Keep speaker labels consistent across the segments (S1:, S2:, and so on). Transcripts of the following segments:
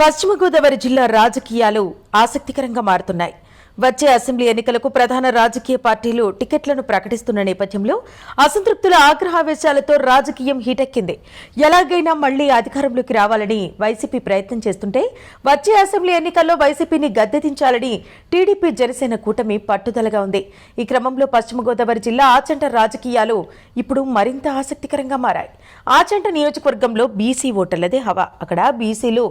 S1: పశ్చిమ గోదావరి జిల్లా రాజకీయాలు ఆసక్తికరంగా మారుతున్నాయి. వచ్చే అసెంబ్లీ ఎన్నికలకు ప్రధాన రాజకీయ పార్టీలు టికెట్లను ప్రకటిస్తున్న నేపథ్యంలో అసంతృప్తుల ఆగ్రహావేశాలతో రాజకీయం హీటెక్కింది. ఎలాగైనా మళ్లీ అధికారంలోకి రావాలని వైసీపీ ప్రయత్నం చేస్తుంటే వచ్చే అసెంబ్లీ ఎన్నికల్లో వైసీపీని గద్దెదించాలని టీడీపీ జనసేన కూటమి పట్టుదలగా ఉంది. ఈ క్రమంలో పశ్చిమ గోదావరి జిల్లా ఆచంట రాజకీయాలు ఇప్పుడు మరింత ఆసక్తికరంగా మారాయి. ఆచంట నియోజకవర్గంలో బీసీ ఓటర్లదే హవా. అక్కడ బీసీలు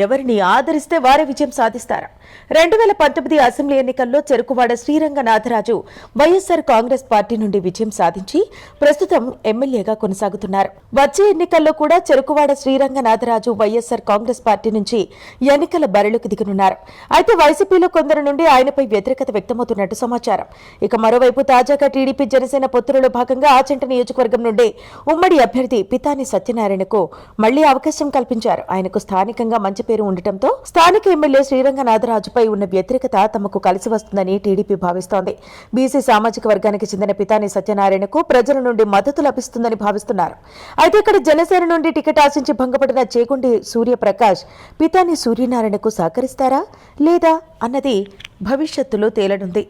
S1: ఎవరిని ఆదరిస్తే వారే విజయం సాధిస్తారు. 2019 అసెంబ్లీ ఎన్నికల్లో చెరుకువాడ శ్రీరంగనాథరాజు వైఎస్సార్ కాంగ్రెస్ పార్టీ నుండి విజయం సాధించి ప్రస్తుతం ఎమ్మెల్యేగా కొనసాగుతున్నారు. వచ్చే ఎన్నికల్లో కూడా చెరుకువాడ శ్రీరంగనాథరాజు వైఎస్సార్ కాంగ్రెస్ పార్టీ నుంచి ఎన్నికల బరిలోకి దిగనున్నారు. అయితే వైసీపీలో కొందరు నుండి ఆయనపై వ్యతిరేకత వ్యక్తమవుతున్నట్టు సమాచారం. ఇక మరోవైపు తాజాగా టీడీపీ జనసేన పొత్తులలో భాగంగా ఆచంట నియోజకవర్గం నుండి ఉమ్మడి అభ్యర్థి పితాని సత్యనారాయణకు మళ్లీ అవకాశం కల్పించారు. ఆయనకు స్థానికంగా మంచి పేరు ఉండటంతో స్థానిక ఎమ్మెల్యే శ్రీరంగనాథరాజుపై ఉన్న వ్యతిరేకత తమకు కలిసి వస్తుందని టీడీపీ భావిస్తోంది. బీసీ సామాజిక వర్గానికి చెందిన పితాని సత్యనారాయణకు ప్రజల నుండి మద్దతు లభిస్తుందని భావిస్తున్నారు. అయితే ఇక్కడ జనసేన నుండి టికెట్ ఆశించి భంగపడిన చేగుండి సూర్యప్రకాష్ పితాని సూర్యనారాయణకు సహకరిస్తారా లేదా అన్నది భవిష్యత్తులో తేలనుంది.